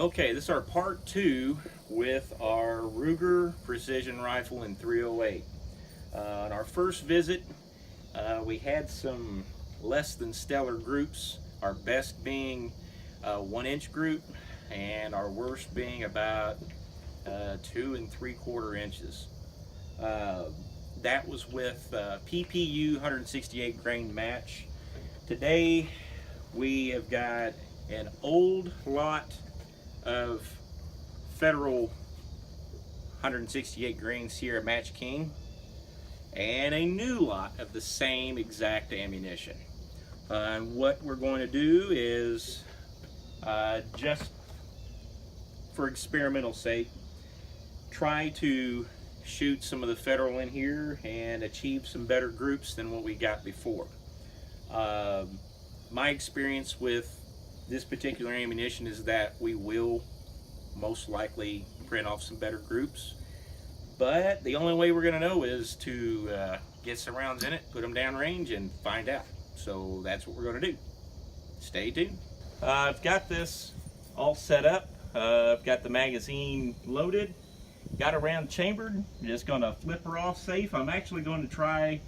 Okay, this is our part 2 with our Ruger precision rifle in 308. On our first visit, we had some less than stellar groups, our best being a 1-inch group and our worst being about 2 3/4 inches. That was with PPU 168 grain match. Today we have got an old lot of Federal 168 grain Sierra Match King and a new lot of the same exact ammunition. And what we're going to do is just for experimental sake try to shoot some of the Federal in here and achieve some better groups than what we got before. My experience with this particular ammunition is that we will most likely print off some better groups, but the only way we're going to know is to get some rounds in it, put them downrange, and find out. So that's what we're going to do. Stay tuned. I've got this all set up. I've got the magazine loaded, got a round chambered. I'm just going to flip her off safe. I'm actually going to try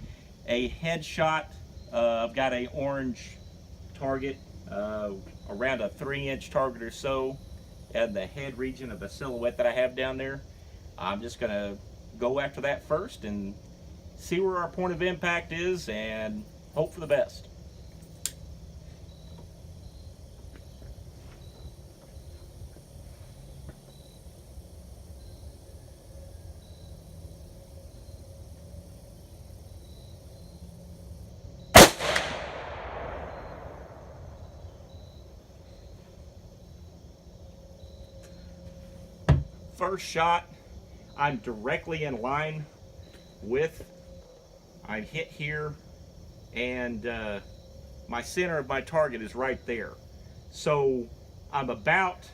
a headshot. I've got a orange target, around a 3-inch target or so, at the head region of the silhouette that I have down there. I'm just going to go after that first and see where our point of impact is and hope for the best. First shot, I'm directly in line with, I hit here, and my center of my target is right there. So I'm about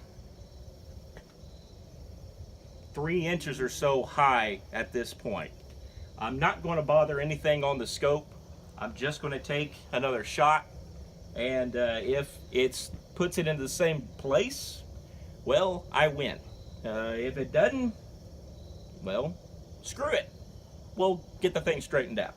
3 inches or so high at this point. I'm not going to bother anything on the scope. I'm just going to take another shot, and if it puts it into the same place, well, I win. If it doesn't, well, screw it. We'll get the thing straightened out.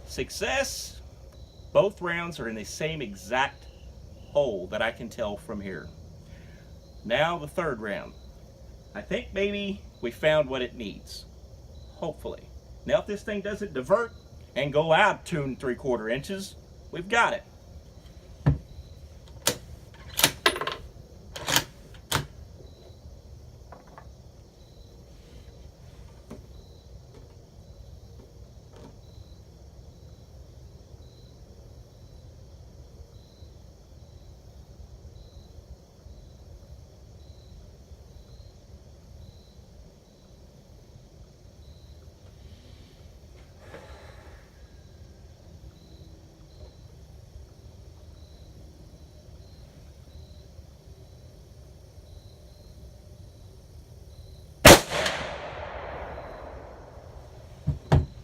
Success! Both rounds are in the same exact hole that I can tell from here. Now the third round. I think maybe we found what it needs. Hopefully. Now if this thing doesn't divert and go out 2 3/4 inches, we've got it.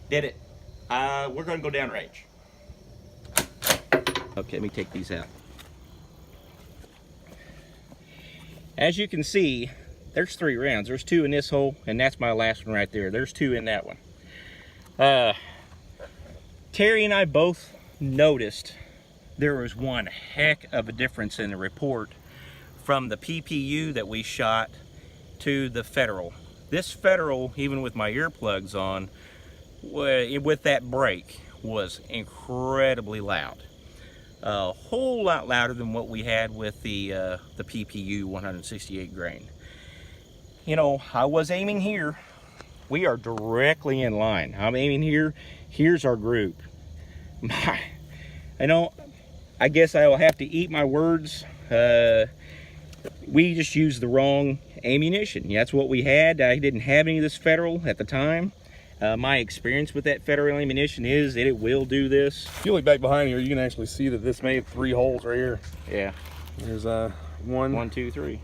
Did it. We're going to go downrange. Okay, let me take these out. As you can see, there's 3 rounds. There's 2 in this hole, and that's my last one right there. There's 2 in that one. Terry and I both noticed there was one heck of a difference in the report from the PPU that we shot to the Federal. This Federal, even with my earplugs on, with that break, was incredibly loud. A whole lot louder than what we had with the PPU 168 grain. You know, I was aiming here. We are directly in line. I'm aiming here. Here's our group. I guess I will have to eat my words. We just used the wrong ammunition. That's what we had. I didn't have any of this Federal at the time. My experience with that federal ammunition is that it will do this. If you look back behind here, you can actually see that this made 3 holes right here. Yeah. There's one, 2, 3.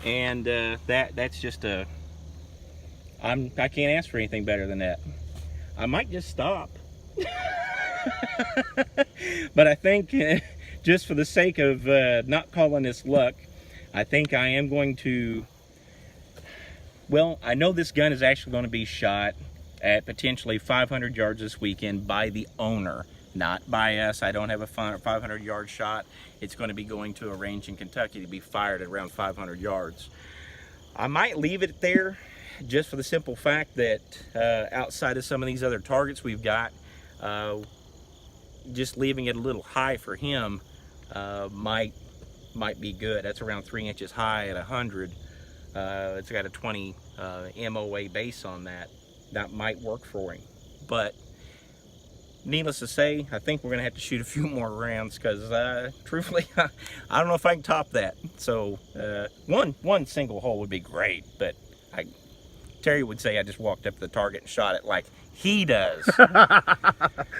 And that's just a. I can't ask for anything better than that. I might just stop. But I think just for the sake of not calling this luck, I think I am going to. Well, I know this gun is actually going to be shot at potentially 500 yards this weekend by the owner, not by us. I don't have a 500-yard shot. It's going to be going to a range in Kentucky to be fired at around 500 yards. I might leave it there just for the simple fact that outside of some of these other targets we've got, just leaving it a little high for him might be good. That's around 3 inches high at 100. It's got a 20 MOA base on that. That might work for him. But needless to say, I think we're going to have to shoot a few more rounds because truthfully, I don't know if I can top that. So one single hole would be great, but Terry would say I just walked up to the target and shot it like he does.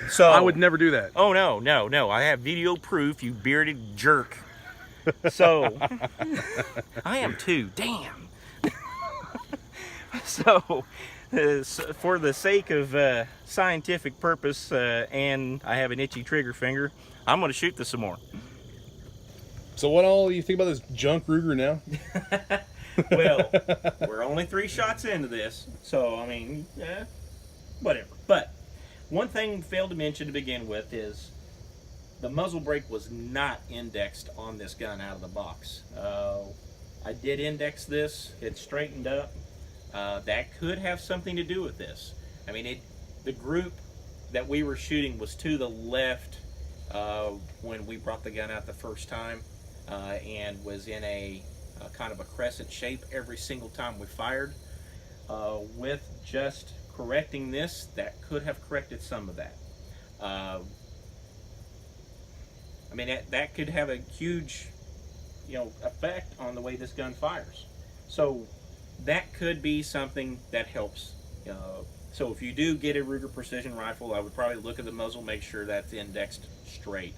So I would never do that. Oh, no. I have video proof, you bearded jerk. So, I am too. Damn. So, for the sake of scientific purpose, and I have an itchy trigger finger, I'm going to shoot this some more. So what all you think about this junk Ruger now? Well, we're only 3 shots into this, so, I mean, whatever. But, one thing we failed to mention to begin with is the muzzle brake was not indexed on this gun out of the box. I did index this. It straightened up. That could have something to do with this. I mean, the group that we were shooting was to the left when we brought the gun out the first time, and was in a kind of a crescent shape every single time we fired. With just correcting this, that could have corrected some of that. I mean, that could have a huge, effect on the way this gun fires. So that could be something that helps. So if you do get a Ruger Precision rifle, I would probably look at the muzzle, make sure that's indexed straight.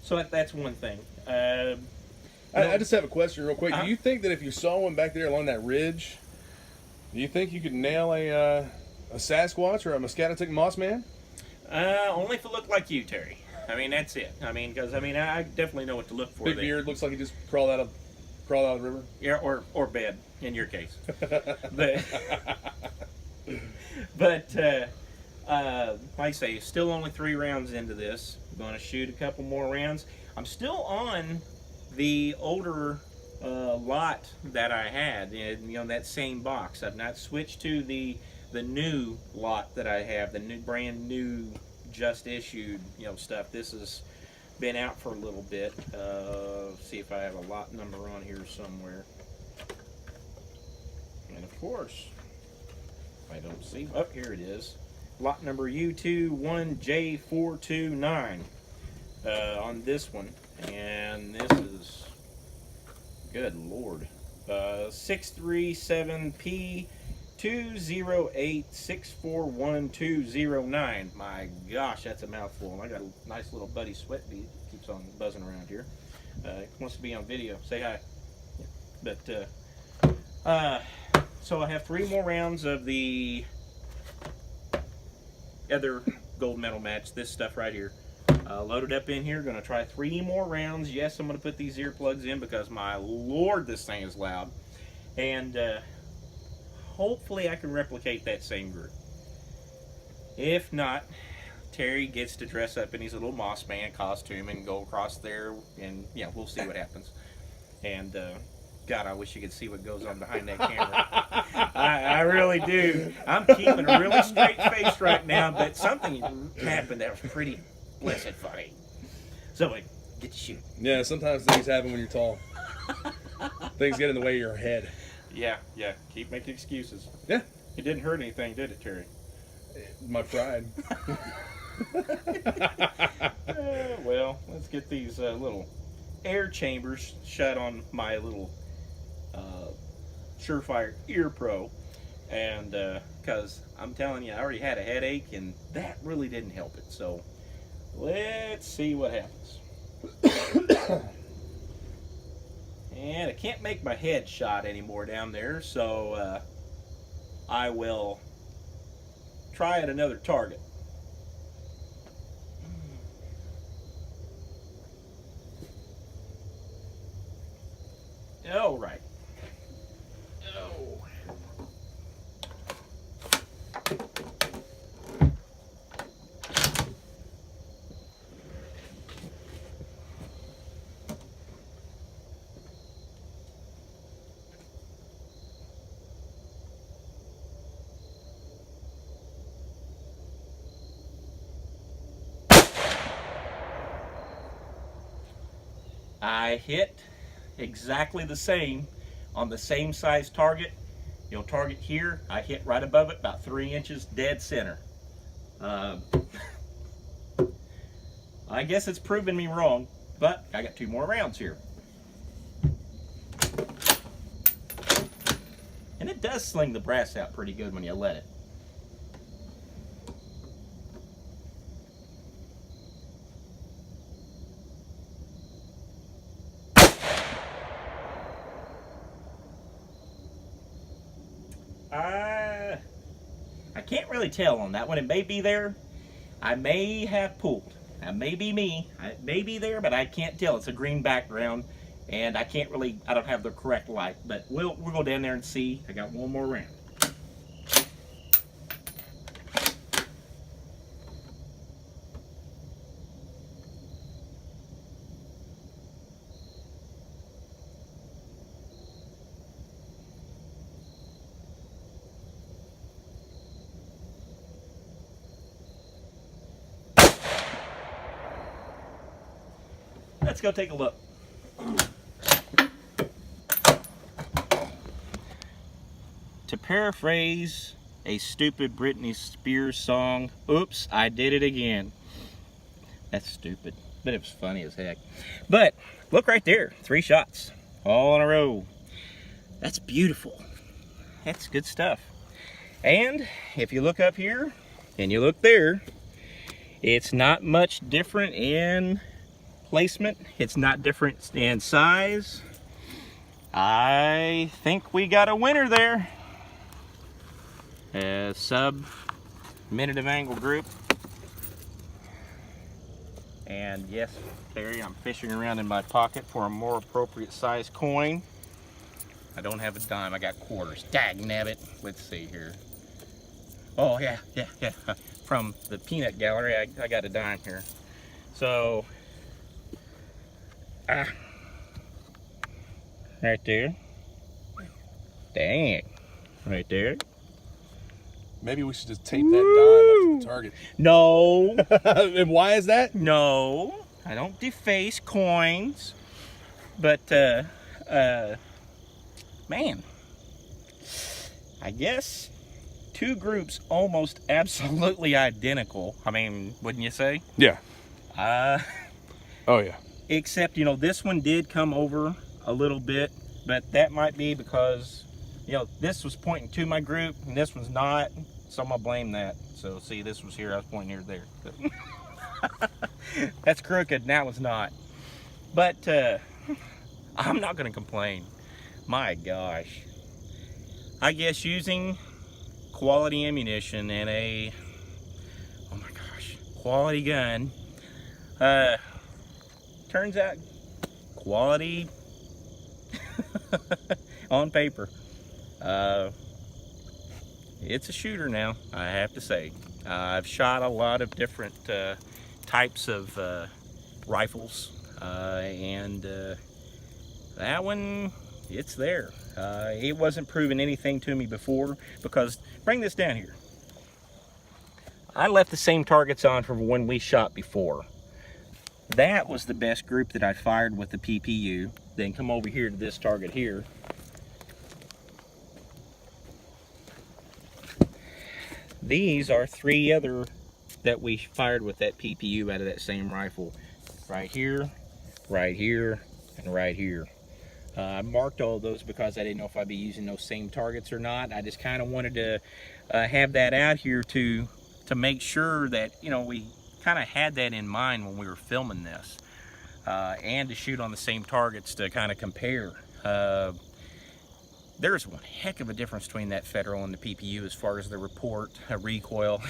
So that's one thing. I just have a question real quick. Do you think that if you saw one back there along that ridge, do you think you could nail a Sasquatch or a Muscatatuck Moss Man? Only if it looked like you, Terry. I mean, that's it. I mean, because I definitely know what to look for. Big beard, looks like he just crawled out of the river. Yeah, or bed in your case. But like I say, still only 3 rounds into this. I'm going to shoot a couple more rounds. I'm still on the older lot that I had, that same box. I've not switched to the new lot that I have, the brand new, just issued, stuff. This has been out for a little bit. See if I have a lot number on here somewhere. And of course, I don't see. Oh, here it is. Lot number U21J429 on this one. And this is, good Lord, 637P20864129. My gosh, that's a mouthful. And I got a nice little buddy sweat bead keeps on buzzing around here. Wants to be on video. Say hi. But so I have 3 more rounds of the other gold medal match. This stuff right here. Loaded up in here. Going to try 3 more rounds. Yes, I'm going to put these earplugs in because my Lord, this thing is loud. And hopefully I can replicate that same group. If not, Terry gets to dress up in his little Moss Man costume and go across there, and we'll see what happens. And God, I wish you could see what goes on behind that camera. I really do. I'm keeping a really straight face right now, but something happened that was pretty blessed funny. So, get to shoot. Yeah, sometimes things happen when you're tall. Things get in the way of your head. Yeah. Keep making excuses. Yeah. It didn't hurt anything, did it, Terry? My pride. Well, let's get these little air chambers shut on my little Surefire Ear Pro. And because I'm telling you, I already had a headache, and that really didn't help it. So let's see what happens. And I can't make my head shot anymore down there, so I will try at another target. All right. Oh. I hit exactly the same on the same size target. You'll target here, I hit right above it, about 3 inches dead center. I guess it's proven me wrong, but I got 2 more rounds here. And it does sling the brass out pretty good when you let it. I can't really tell on that one. It may be there. I may have pulled. That may be me. It may be there, but I can't tell. It's a green background, and I don't have the correct light. But we'll go down there and see. I got one more round. Let's go take a look. To paraphrase a stupid Britney Spears song, oops, I did it again. That's stupid, but it was funny as heck. But look right there, 3 shots, all in a row. That's beautiful. That's good stuff. And if you look up here and you look there, it's not much different in placement. It's not different in size. I think we got a winner there. Sub minute of angle group. And yes, Terry, I'm fishing around in my pocket for a more appropriate size coin. I don't have a dime, I got quarters. Dag nabbit. Let's see here. Oh yeah. From the peanut gallery, I got a dime here. So right there. Dang. Right there. Maybe we should just tape that dime up to the target. No. And why is that? No. I don't deface coins. But, man. I guess 2 groups almost absolutely identical. I mean, wouldn't you say? Yeah. Oh, yeah. Except, you know, this one did come over a little bit, but that might be because, you know, this was pointing to my group and this one's not, so I'm gonna blame that. So see, this was here, I was pointing here there. That's crooked, and that was not. But I'm not gonna complain. My gosh. I guess using quality ammunition and a, oh my gosh, quality gun, turns out quality on paper. It's a shooter now, I have to say. I've shot a lot of different types of rifles, and that one, it's there. It wasn't proving anything to me before, because, bring this down here. I left the same targets on from when we shot before. That was the best group that I fired with the PPU. Then come over here to this target here. These are 3 other that we fired with that PPU out of that same rifle. Right here, and right here. I marked all those because I didn't know if I'd be using those same targets or not. I just kind of wanted to have that out here to make sure that, you know, we kind of had that in mind when we were filming this, and to shoot on the same targets to kind of compare. There's one heck of a difference between that Federal and the PPU as far as the report, recoil,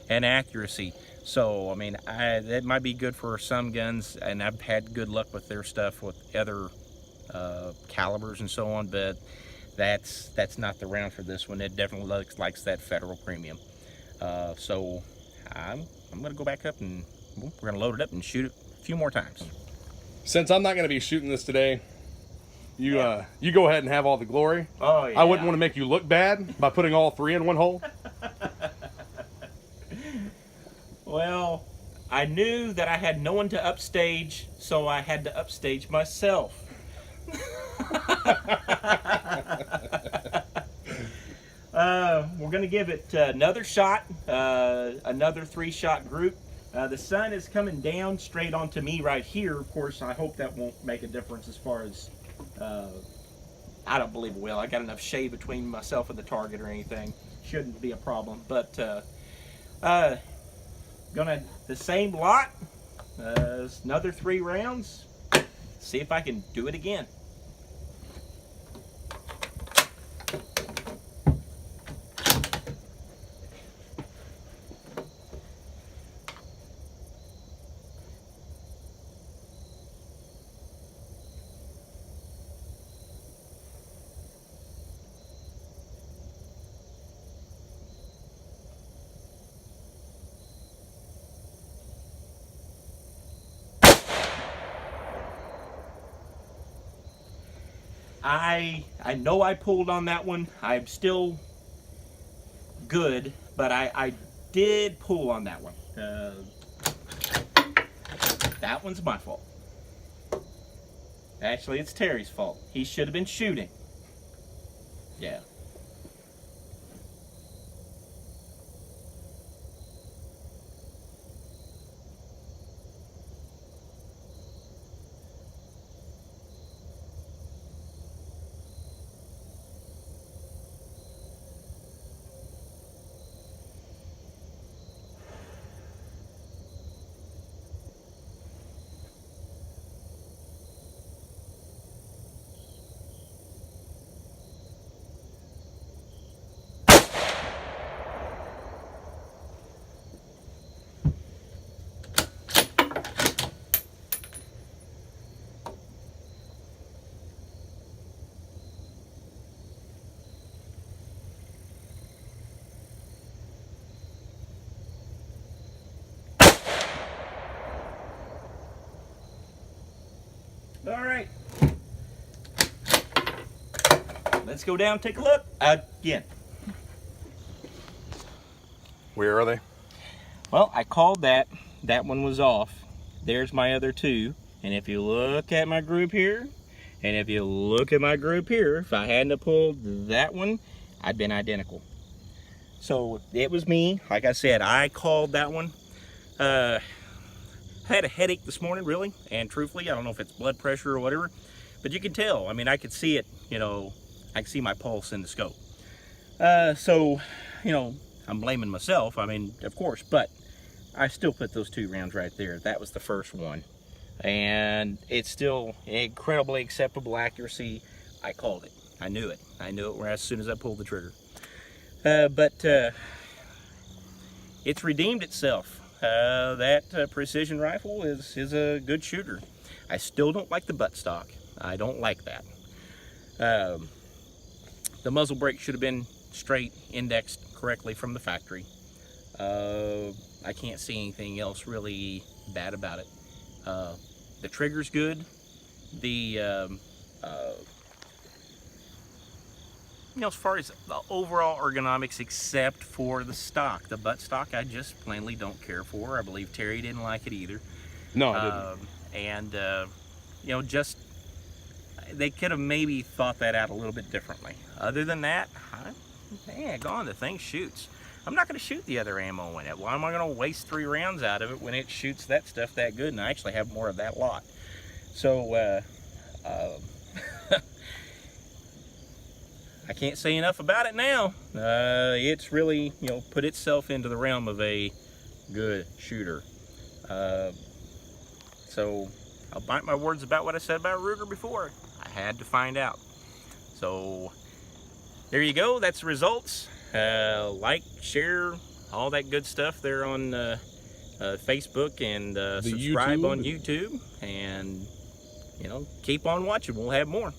and accuracy. So, I mean, that might be good for some guns, and I've had good luck with their stuff with other calibers and so on, but that's not the round for this one. It definitely looks like that Federal premium. So I'm gonna go back up and we're gonna load it up and shoot it a few more times. Since I'm not gonna be shooting this today, you go ahead and have all the glory. Oh yeah. I wouldn't want to make you look bad by putting all 3 in one hole. Well, I knew that I had no one to upstage, so I had to upstage myself. We're gonna give it another shot, another 3-shot group. The sun is coming down straight onto me right here. Of course, I hope that won't make a difference as far as, I don't believe it will. I got enough shade between myself and the target or anything. Shouldn't be a problem, but gonna the same lot, another 3 rounds, see if I can do it again. I know I pulled on that one. I'm still good, but I did pull on that one. That one's my fault. Actually, it's Terry's fault. He should have been shooting. Yeah. All right. Let's go down and take a look again. Where are they? Well, I called that. That one was off. There's my other 2. And if you look at my group here, and if you look at my group here, if I hadn't have pulled that one, I'd been identical. So it was me. Like I said, I called that one. I had a headache this morning, really, and truthfully, I don't know if it's blood pressure or whatever, but you can tell. I mean, I could see it, you know, I could see my pulse in the scope. So, you know, I'm blaming myself, I mean, of course, but I still put those 2 rounds right there. That was the first one, and it's still incredibly acceptable accuracy. I called it. I knew it. I knew it as soon as I pulled the trigger. But it's redeemed itself. That precision rifle is a good shooter. I still don't like the buttstock. I don't like that. The muzzle brake should have been straight, indexed correctly from the factory. I can't see anything else really bad about it. The trigger's good. The you know, as far as the overall ergonomics, except for the stock, the butt stock, I just plainly don't care for. I believe Terry didn't like it either. No, I And didn't. you know, just they could have maybe thought that out a little bit differently. Other than that, gone. The thing shoots. I'm not going to shoot the other ammo in it. Why am I going to waste 3 rounds out of it when it shoots that stuff that good? And I actually have more of that lot. So I can't say enough about it now. It's really, put itself into the realm of a good shooter. So I'll bite my words about what I said about Ruger before. I had to find out. So there you go. That's the results. Like, share, all that good stuff there on Facebook, and subscribe on YouTube. And, keep on watching. We'll have more.